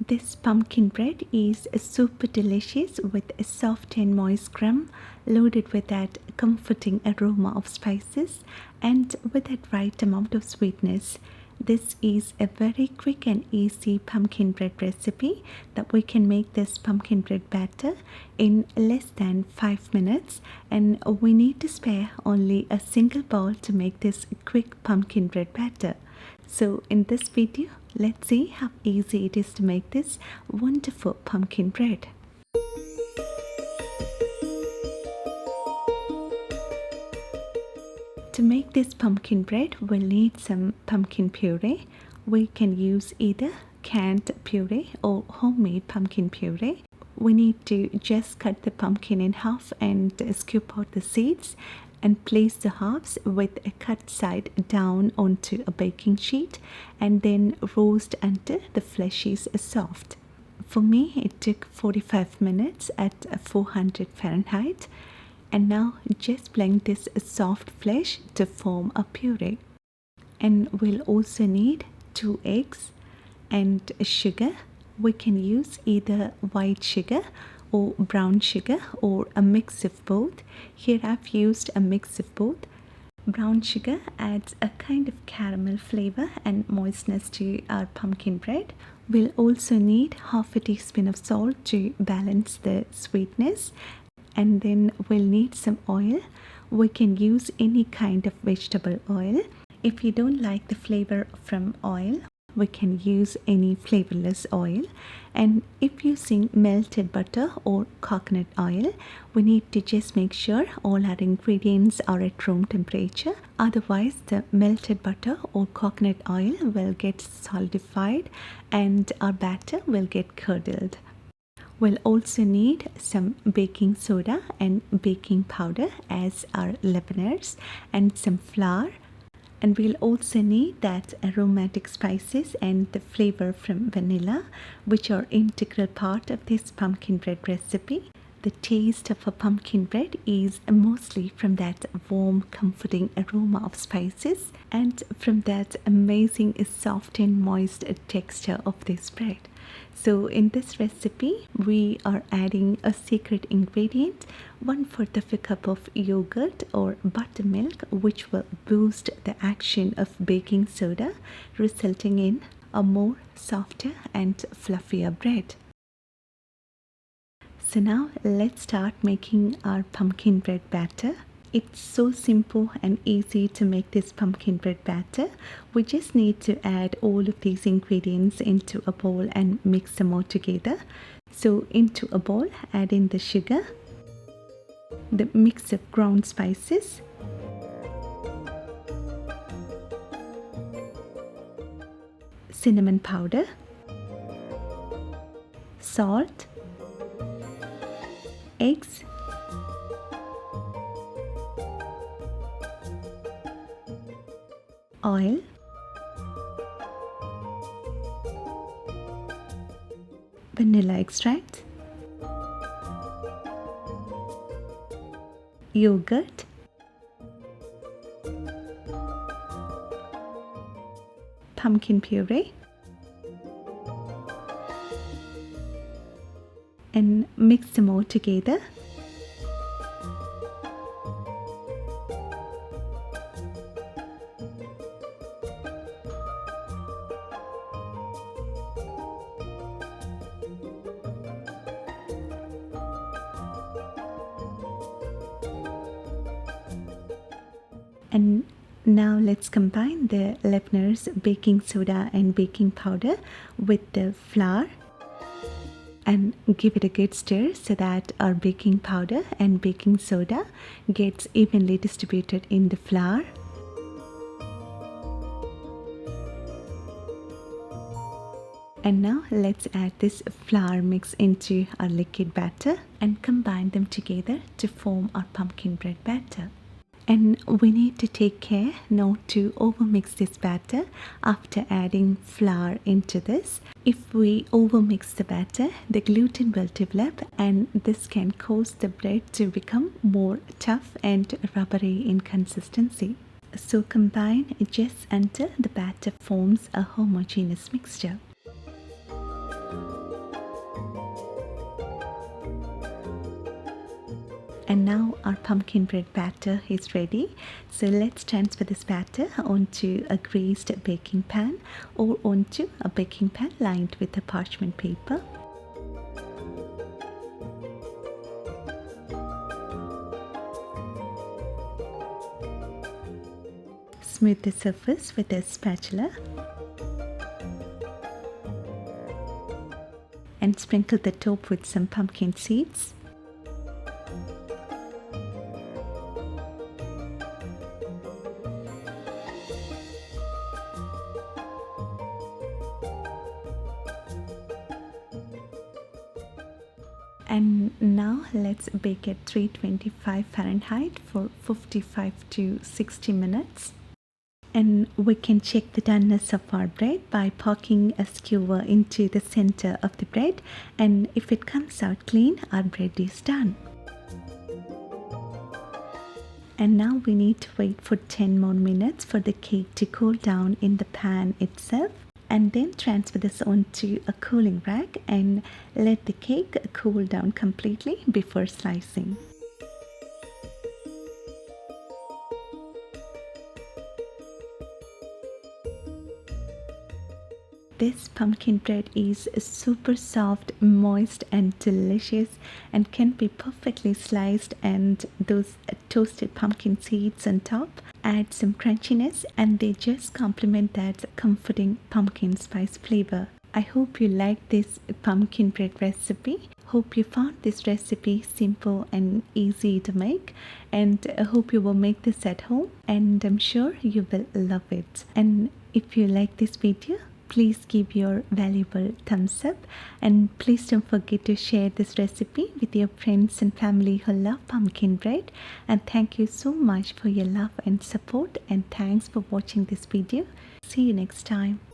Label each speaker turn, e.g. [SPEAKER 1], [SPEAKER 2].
[SPEAKER 1] This pumpkin bread is super delicious with a soft and moist crumb loaded with that comforting aroma of spices and with that right amount of sweetness. This is a very quick and easy pumpkin bread recipe that we can make this pumpkin bread batter in less than 5 minutes, and we need to spare only a single bowl to make this quick pumpkin bread batter. So in this video, let's see how easy it is to make this wonderful pumpkin bread. To make this pumpkin bread, we'll need some pumpkin puree. We can use either canned puree or homemade pumpkin puree. We need to just cut the pumpkin in half and scoop out the seeds and place the halves with a cut side down onto a baking sheet and then roast until the flesh is soft. For me, it took 45 minutes at 400 Fahrenheit. And now just blend this soft flesh to form a puree. And we'll also need 2 eggs and sugar. We can use either white sugar or brown sugar or a mix of both. Here I've used a mix of both. Brown sugar adds a kind of caramel flavor and moistness to our pumpkin bread. We'll also need half a teaspoon of salt to balance the sweetness. And then we'll need some oil. We can use any kind of vegetable oil. If you don't like the flavor from oil, we can use any flavorless oil. And if using melted butter or coconut oil, we need to just make sure all our ingredients are at room temperature. Otherwise, the melted butter or coconut oil will get solidified and our batter will get curdled. We'll also need some baking soda and baking powder as our leaveners and some flour. And we'll also need that aromatic spices and the flavor from vanilla, which are integral part of this pumpkin bread recipe. The taste of a pumpkin bread is mostly from that warm, comforting aroma of spices and from that amazing soft and moist texture of this bread. So in this recipe, we are adding a secret ingredient, 1/4 of a cup of yogurt or buttermilk, which will boost the action of baking soda, resulting in a more softer and fluffier bread. So now let's start making our pumpkin bread batter. It's so simple and easy to make this pumpkin bread batter. We just need to add all of these ingredients into a bowl and mix them all together. So into a bowl, add in the sugar, the mix of ground spices, cinnamon powder, salt, eggs, oil, vanilla extract, yogurt, pumpkin puree, and mix them all together. And now let's combine the leaveners, baking soda and baking powder with the flour and give it a good stir so that our baking powder and baking soda gets evenly distributed in the flour. And now let's add this flour mix into our liquid batter and combine them together to form our pumpkin bread batter. And we need to take care not to overmix this batter after adding flour into this. If we overmix the batter, the gluten will develop and this can cause the bread to become more tough and rubbery in consistency. So combine just until the batter forms a homogeneous mixture. And now our pumpkin bread batter is ready. So let's transfer this batter onto a greased baking pan or onto a baking pan lined with a parchment paper. Smooth the surface with a spatula and sprinkle the top with some pumpkin seeds. And now let's bake at 325 Fahrenheit for 55 to 60 minutes. And we can check the doneness of our bread by poking a skewer into the center of the bread, and if it comes out clean, our bread is done. And now we need to wait for 10 more minutes for the cake to cool down in the pan itself, and then transfer this onto a cooling rack and let the cake cool down completely before slicing. This pumpkin bread is super soft, moist and delicious, and can be perfectly sliced, and those toasted pumpkin seeds on top add some crunchiness, and they just complement that comforting pumpkin spice flavor. I hope you like this pumpkin bread recipe. Hope you found this recipe simple and easy to make, and I hope you will make this at home, and I'm sure you will love it. And if you like this video, please give your valuable thumbs up, and please don't forget to share this recipe with your friends and family who love pumpkin bread. And thank you so much for your love and support, and thanks for watching this video. See you next time.